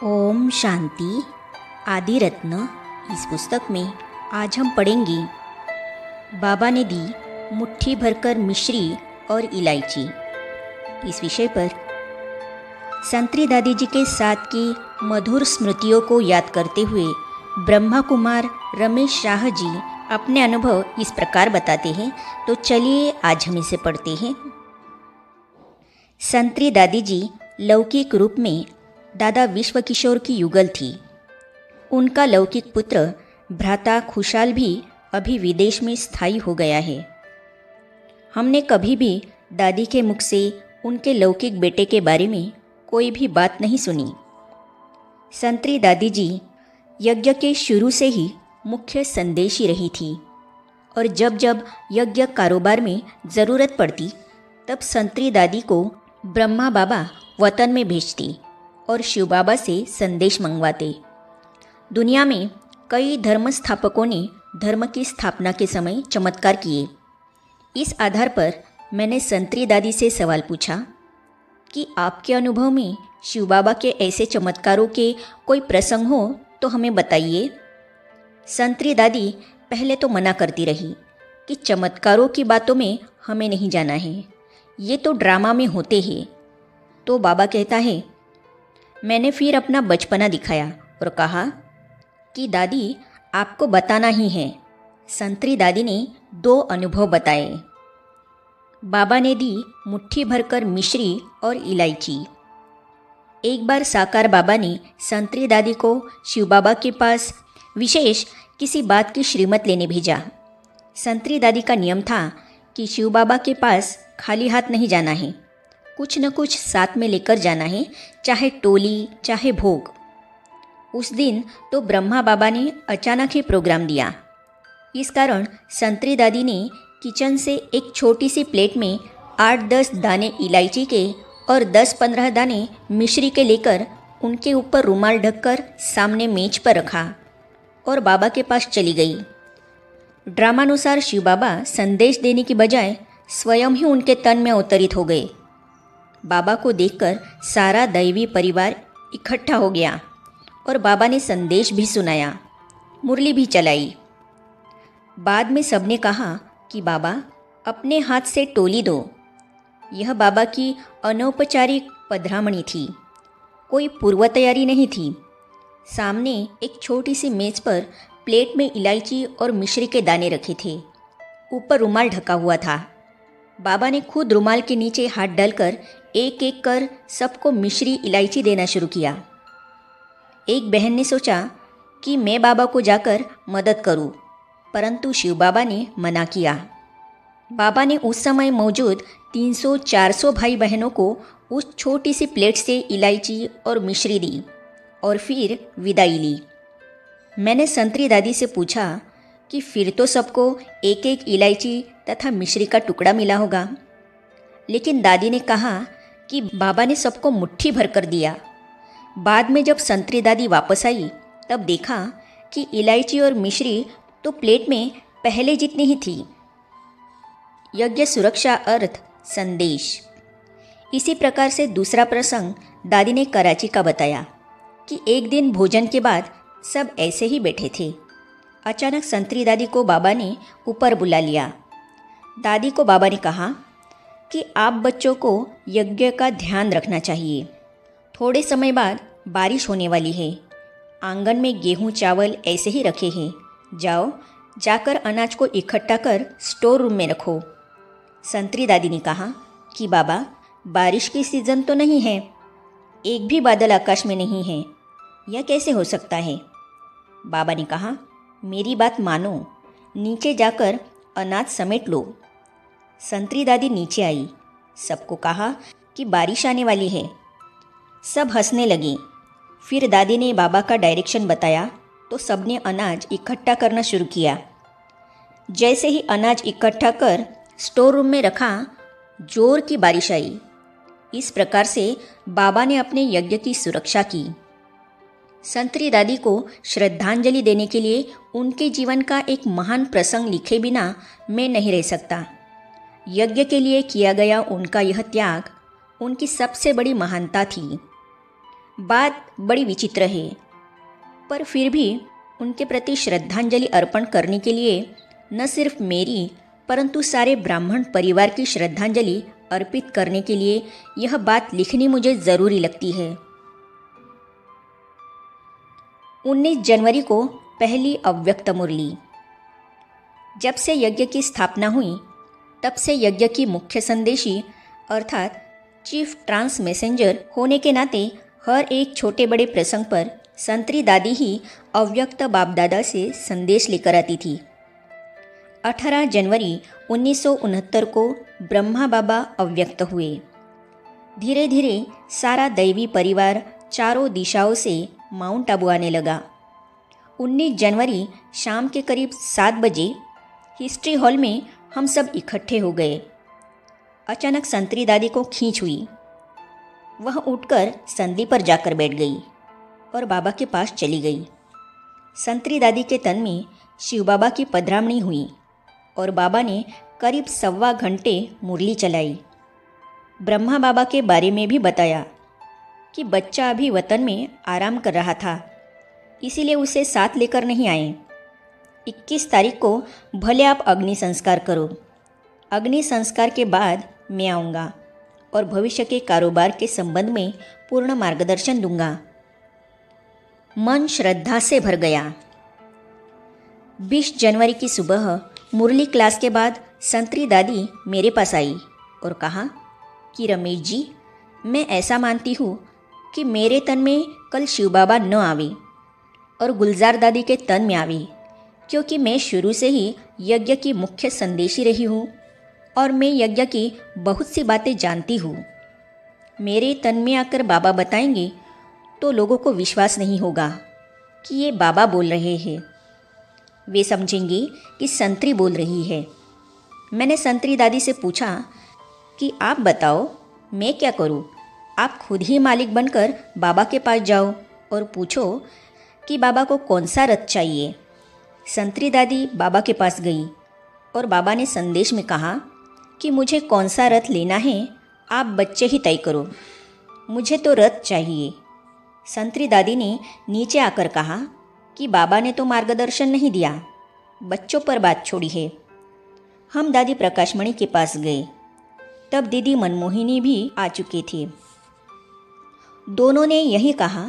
ओम शांति। आदि रत्न इस पुस्तक में आज हम पढ़ेंगे बाबा ने दी मुट्ठी भरकर मिश्री और इलायची। इस विषय पर संतरी दादी जी के साथ की मधुर स्मृतियों को याद करते हुए ब्रह्मा कुमार रमेश शाह जी अपने अनुभव इस प्रकार बताते हैं। तो चलिए आज हम इसे पढ़ते हैं। संतरी दादी जी लौकिक रूप में दादा विश्व किशोर की युगल थी। उनका लौकिक पुत्र भ्राता खुशाल भी अभी विदेश में स्थायी हो गया है। हमने कभी भी दादी के मुख से उनके लौकिक बेटे के बारे में कोई भी बात नहीं सुनी। संतरी दादी जी यज्ञ के शुरू से ही मुख्य संदेशी रही थी और जब जब यज्ञ कारोबार में ज़रूरत पड़ती तब संतरी दादी को ब्रह्मा बाबा वतन में भेजती और शिव बाबा से संदेश मंगवाते। दुनिया में कई धर्म स्थापकों ने धर्म की स्थापना के समय चमत्कार किए। इस आधार पर मैंने संतरी दादी से सवाल पूछा कि आपके अनुभव में शिव बाबा के ऐसे चमत्कारों के कोई प्रसंग हो तो हमें बताइए। संतरी दादी पहले तो मना करती रही कि चमत्कारों की बातों में हमें नहीं जाना है, ये तो ड्रामा में होते हैं। तो बाबा कहता है, मैंने फिर अपना बचपना दिखाया और कहा कि दादी आपको बताना ही है। संतरी दादी ने 2 अनुभव बताए। बाबा ने दी मुट्ठी भरकर मिश्री और इलायची। एक बार साकार बाबा ने संतरी दादी को शिव बाबा के पास विशेष किसी बात की श्रीमत लेने भेजा। संतरी दादी का नियम था कि शिव बाबा के पास खाली हाथ नहीं जाना है, कुछ न कुछ साथ में लेकर जाना है, चाहे टोली चाहे भोग। उस दिन तो ब्रह्मा बाबा ने अचानक ही प्रोग्राम दिया। इस कारण संतरी दादी ने किचन से एक छोटी सी प्लेट में 8-10 दाने इलायची के और 10-15 दाने मिश्री के लेकर उनके ऊपर रुमाल ढककर सामने मेज पर रखा और बाबा के पास चली गई। ड्रामानुसार शिव बाबा संदेश देने की बजाय स्वयं ही उनके तन में अवतरित हो गए। बाबा को देखकर सारा दैवी परिवार इकट्ठा हो गया और बाबा ने संदेश भी सुनाया, मुरली भी चलाई। बाद में सबने कहा कि बाबा अपने हाथ से टोली दो। यह बाबा की अनौपचारिक पधरामणी थी, कोई पूर्व तैयारी नहीं थी। सामने एक छोटी सी मेज पर प्लेट में इलायची और मिश्री के दाने रखे थे, ऊपर रुमाल ढका हुआ था। बाबा ने खुद रुमाल के नीचे हाथ डालकर एक एक कर सबको मिश्री इलायची देना शुरू किया। एक बहन ने सोचा कि मैं बाबा को जाकर मदद करूं, परंतु शिव बाबा ने मना किया। बाबा ने उस समय मौजूद 300-400 भाई बहनों को उस छोटी सी प्लेट से इलायची और मिश्री दी और फिर विदाई ली। मैंने संतरी दादी से पूछा कि फिर तो सबको एक एक इलायची तथा मिश्री का टुकड़ा मिला होगा, लेकिन दादी ने कहा कि बाबा ने सबको मुट्ठी भर कर दिया। बाद में जब संतरी दादी वापस आई तब देखा कि इलायची और मिश्री तो प्लेट में पहले जितनी ही थी। यज्ञ सुरक्षा अर्थ संदेश। इसी प्रकार से दूसरा प्रसंग दादी ने कराची का बताया कि एक दिन भोजन के बाद सब ऐसे ही बैठे थे। अचानक संतरी दादी को बाबा ने ऊपर बुला लिया। दादी को बाबा ने कहा कि आप बच्चों को यज्ञ का ध्यान रखना चाहिए। थोड़े समय बाद बारिश होने वाली है। आंगन में गेहूं चावल ऐसे ही रखे हैं, जाओ जाकर अनाज को इकट्ठा कर स्टोर रूम में रखो। संतरी दादी ने कहा कि बाबा बारिश की सीज़न तो नहीं है, एक भी बादल आकाश में नहीं है, यह कैसे हो सकता है। बाबा ने कहा मेरी बात मानो, नीचे जाकर अनाज समेट लो। संतरी दादी नीचे आई, सबको कहा कि बारिश आने वाली है। सब हंसने लगे। फिर दादी ने बाबा का डायरेक्शन बताया तो सबने अनाज इकट्ठा करना शुरू किया। जैसे ही अनाज इकट्ठा कर स्टोर रूम में रखा, जोर की बारिश आई। इस प्रकार से बाबा ने अपने यज्ञ की सुरक्षा की। संतरी दादी को श्रद्धांजलि देने के लिए उनके जीवन का एक महान प्रसंग लिखे बिना मैं नहीं रह सकता। यज्ञ के लिए किया गया उनका यह त्याग उनकी सबसे बड़ी महानता थी। बात बड़ी विचित्र है, पर फिर भी उनके प्रति श्रद्धांजलि अर्पण करने के लिए न सिर्फ मेरी परंतु सारे ब्राह्मण परिवार की श्रद्धांजलि अर्पित करने के लिए यह बात लिखनी मुझे ज़रूरी लगती है। 19 जनवरी को पहली अव्यक्त मुरली। जब से यज्ञ की स्थापना हुई तब से यज्ञ की मुख्य संदेशी अर्थात चीफ ट्रांस मैसेंजर होने के नाते हर एक छोटे बड़े प्रसंग पर संतरी दादी ही अव्यक्त बाप दादा से संदेश लेकर आती थी। 18 जनवरी 1969 को ब्रह्मा बाबा अव्यक्त हुए। धीरे धीरे सारा दैवी परिवार चारों दिशाओं से माउंट आबू आने लगा। 19 जनवरी शाम के करीब 7 बजे हिस्ट्री हॉल में हम सब इकट्ठे हो गए। अचानक संतरी दादी को खींच हुई। वह उठकर संधि पर जाकर बैठ गई और बाबा के पास चली गई। संतरी दादी के तन में शिव बाबा की पधरामणी हुई और बाबा ने करीब 1.25 घंटे मुरली चलाई। ब्रह्मा बाबा के बारे में भी बताया कि बच्चा अभी वतन में आराम कर रहा था, इसीलिए उसे साथ लेकर नहीं आए। 21 तारीख को भले आप अग्नि संस्कार करो। अग्नि संस्कार के बाद मैं आऊँगा और भविष्य के कारोबार के संबंध में पूर्ण मार्गदर्शन दूंगा। मन श्रद्धा से भर गया। 20 जनवरी की सुबह मुरली क्लास के बाद संतरी दादी मेरे पास आई और कहा कि रमेश जी, मैं ऐसा मानती हूँ कि मेरे तन में कल शिव बाबा न आवे और गुलजार दादी के तन में आवे, क्योंकि मैं शुरू से ही यज्ञ की मुख्य संदेशी रही हूँ और मैं यज्ञ की बहुत सी बातें जानती हूँ। मेरे तन में आकर बाबा बताएंगे तो लोगों को विश्वास नहीं होगा कि ये बाबा बोल रहे हैं। वे समझेंगे कि संतरी बोल रही है। मैंने संतरी दादी से पूछा कि आप बताओ मैं क्या करूँ। आप खुद ही मालिक बनकर बाबा के पास जाओ और पूछो कि बाबा को कौन सा रथ चाहिए। संतरी दादी बाबा के पास गई और बाबा ने संदेश में कहा कि मुझे कौन सा रथ लेना है आप बच्चे ही तय करो, मुझे तो रथ चाहिए। संतरी दादी ने नीचे आकर कहा कि बाबा ने तो मार्गदर्शन नहीं दिया, बच्चों पर बात छोड़ी है। हम दादी प्रकाशमणि के पास गए। तब दीदी मनमोहिनी भी आ चुके थे। दोनों ने यही कहा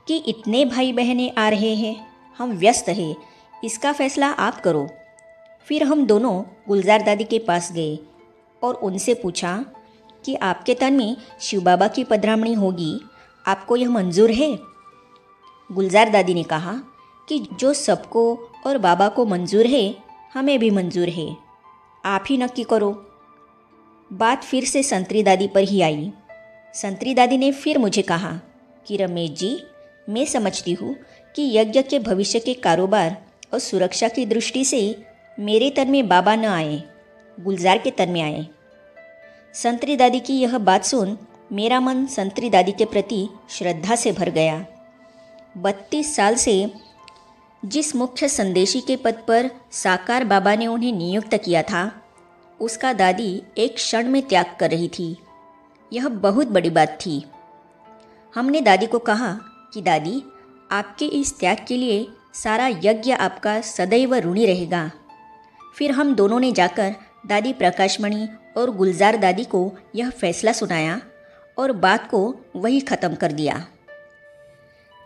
कि इतने भाई बहनें आ रहे हैं, हम व्यस्त हैं, इसका फैसला आप करो। फिर हम दोनों गुलजार दादी के पास गए और उनसे पूछा कि आपके तन में शिव बाबा की पधरामणी होगी, आपको यह मंजूर है? गुलजार दादी ने कहा कि जो सबको और बाबा को मंजूर है हमें भी मंजूर है, आप ही नक्की करो। बात फिर से संतरी दादी पर ही आई। संतरी दादी ने फिर मुझे कहा कि रमेश जी, मैं समझती हूँ कि यज्ञ के भविष्य के कारोबार और सुरक्षा की दृष्टि से मेरे तन में बाबा न आए, गुलजार के तन में आए। संतरी दादी की यह बात सुन मेरा मन संतरी दादी के प्रति श्रद्धा से भर गया। 32 साल से जिस मुख्य संदेशी के पद पर साकार बाबा ने उन्हें नियुक्त किया था, उसका दादी एक क्षण में त्याग कर रही थी। यह बहुत बड़ी बात थी। हमने दादी को कहा कि दादी, आपके इस त्याग के लिए सारा यज्ञ आपका सदैव ऋणी रहेगा। फिर हम दोनों ने जाकर दादी प्रकाशमणि और गुलजार दादी को यह फैसला सुनाया और बात को वही ख़त्म कर दिया।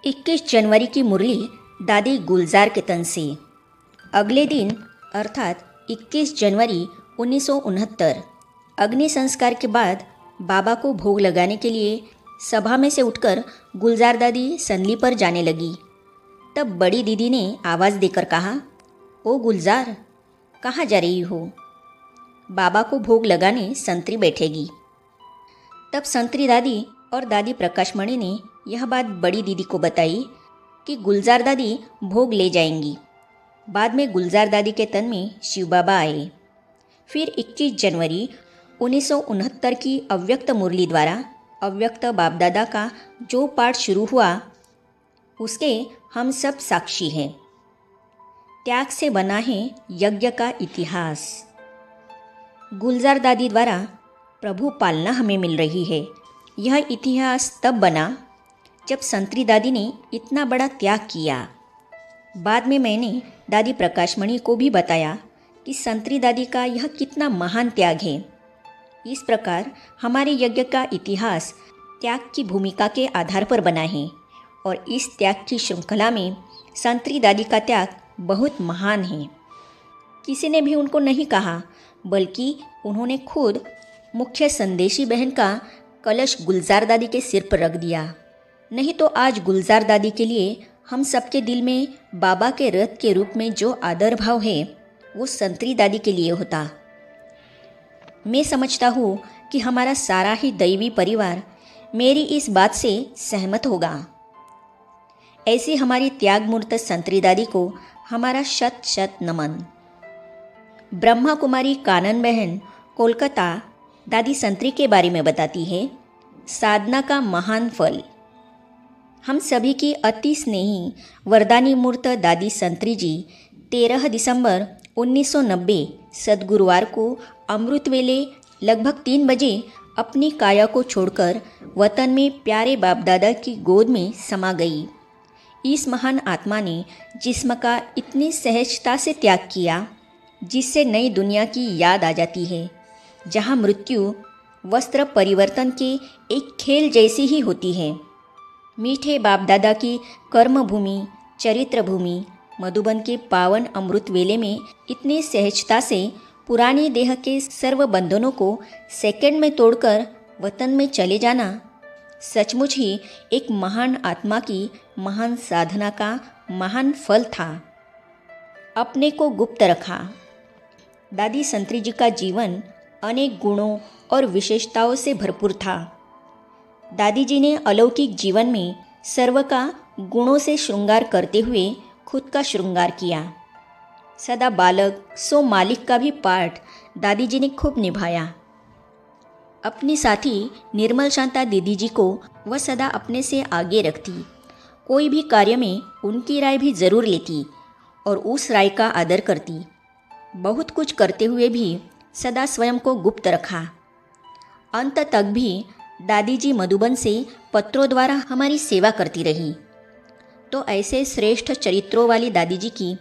21 जनवरी की मुरली दादी गुलजार के तन से। अगले दिन अर्थात 21 जनवरी 1969 अग्नि संस्कार के बाद बाबा को भोग लगाने के लिए सभा में से उठकर गुलजार दादी संदली पर जाने लगी। तब बड़ी दीदी ने आवाज़ देकर कहा, ओ गुलजार, कहाँ जा रही हो? बाबा को भोग लगाने संतरी बैठेगी। तब संतरी दादी और दादी प्रकाशमणि ने यह बात बड़ी दीदी को बताई कि गुलजार दादी भोग ले जाएंगी। बाद में गुलजार दादी के तन में शिव बाबा आए। फिर 21 जनवरी 1969 की अव्यक्त मुरली द्वारा अव्यक्त बाप दादा का जो पाठ शुरू हुआ उसके हम सब साक्षी हैं। त्याग से बना है यज्ञ का इतिहास। गुलजार दादी द्वारा प्रभु पालना हमें मिल रही है। यह इतिहास तब बना जब संतरी दादी ने इतना बड़ा त्याग किया। बाद में मैंने दादी प्रकाशमणि को भी बताया कि संतरी दादी का यह कितना महान त्याग है। इस प्रकार हमारे यज्ञ का इतिहास त्याग की भूमिका के आधार पर बना है और इस त्याग की श्रृंखला में संतरी दादी का त्याग बहुत महान है। किसी ने भी उनको नहीं कहा, बल्कि उन्होंने खुद मुख्य संदेशी बहन का कलश गुलजार दादी के सिर पर रख दिया। नहीं तो आज गुलजार दादी के लिए हम सबके दिल में बाबा के रथ के रूप में जो आदर भाव है वो संतरी दादी के लिए होता। मैं समझता हूँ कि हमारा सारा ही दैवी परिवार मेरी इस बात से सहमत होगा। ऐसी हमारी त्याग मूर्त संतरी दादी को हमारा शत शत नमन। ब्रह्मा कुमारी कानन बहन कोलकाता दादी संतरी के बारे में बताती है, साधना का महान फल। हम सभी की अति स्नेही वरदानी मूर्त दादी संतरी जी 13 दिसंबर 1990 सद्गुरुवार को अमृत वेले लगभग 3 बजे अपनी काया को छोड़कर वतन में प्यारे बाप दादा की गोद में समा गई। इस महान आत्मा ने जिस्म का इतनी सहजता से त्याग किया जिससे नई दुनिया की याद आ जाती है, जहाँ मृत्यु वस्त्र परिवर्तन के एक खेल जैसी ही होती है। मीठे बाप दादा की कर्म भूमि चरित्र भूमि मधुबन के पावन अमृत वेले में इतनी सहजता से पुरानी देह के सर्व बंधनों को सेकंड में तोड़कर वतन में चले जाना सचमुच ही एक महान आत्मा की महान साधना का महान फल था। अपने को गुप्त रखा। दादी संतरी जी का जीवन अनेक गुणों और विशेषताओं से भरपूर था। दादी जी ने अलौकिक जीवन में सर्व का गुणों से श्रृंगार करते हुए खुद का श्रृंगार किया। सदा बालक सो मालिक का भी पाठ दादी जी ने खूब निभाया। अपनी साथी निर्मल शांता दीदी जी को वह सदा अपने से आगे रखती। कोई भी कार्य में उनकी राय भी ज़रूर लेती और उस राय का आदर करती। बहुत कुछ करते हुए भी सदा स्वयं को गुप्त रखा। अंत तक भी दादी जी मधुबन से पत्रों द्वारा हमारी सेवा करती रही। तो ऐसे श्रेष्ठ चरित्रों वाली दादी जी की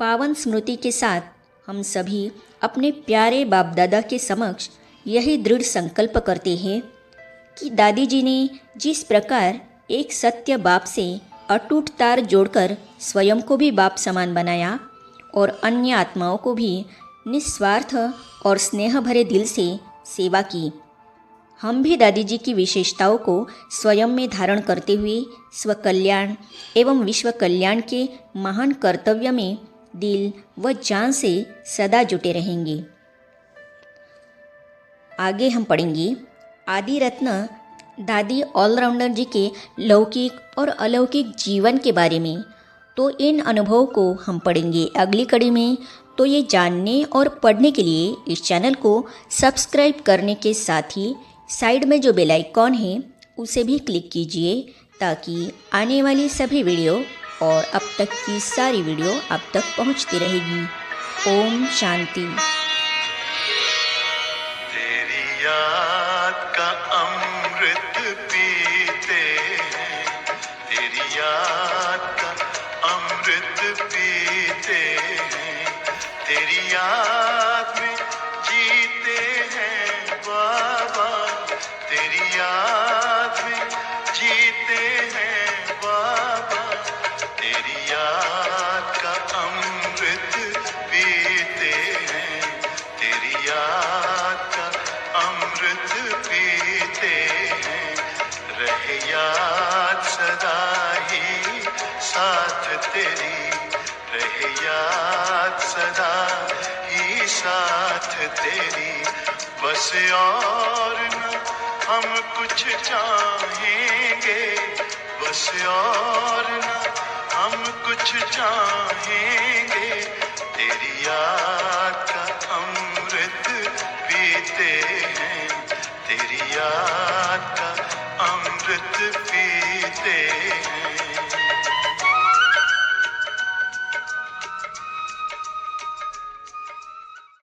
पावन स्मृति के साथ हम सभी अपने प्यारे बाप दादा के समक्ष यही दृढ़ संकल्प करते हैं कि दादी जी ने जिस प्रकार एक सत्य बाप से अटूट तार जोड़कर स्वयं को भी बाप समान बनाया और अन्य आत्माओं को भी निस्वार्थ और स्नेह भरे दिल से सेवा की, हम भी दादी जी की विशेषताओं को स्वयं में धारण करते हुए स्वकल्याण एवं विश्व कल्याण के महान कर्तव्य में दिल व जान से सदा जुटे रहेंगे। आगे हम पढ़ेंगे आदि रत्न दादी ऑलराउंडर जी के लौकिक और अलौकिक जीवन के बारे में। तो इन अनुभवों को हम पढ़ेंगे अगली कड़ी में। तो ये जानने और पढ़ने के लिए इस चैनल को सब्सक्राइब करने के साथ ही साइड में जो बेल आइकॉन है उसे भी क्लिक कीजिए ताकि आने वाली सभी वीडियो और अब तक की सारी वीडियो आप तक पहुंचती रहेगी। ओम शांति। तेरी याद का अमृत पीते हैं, तेरी याद का अमृत पीते हैं, तेरी याद में जीते हैं बाबा, तेरी याद में जीते हैं बाबा, तेरी याद का अमृत पीते हैं, तेरी याद का अमृत पीते हैं, रहे याद सदा ही साथ तेरी, रहे याद सदा ही साथ तेरी, बस और न हम कुछ चाहेंगे, बस और न हम कुछ चाहेंगे, तेरी याद का अमृत पीते हैं, तेरी याद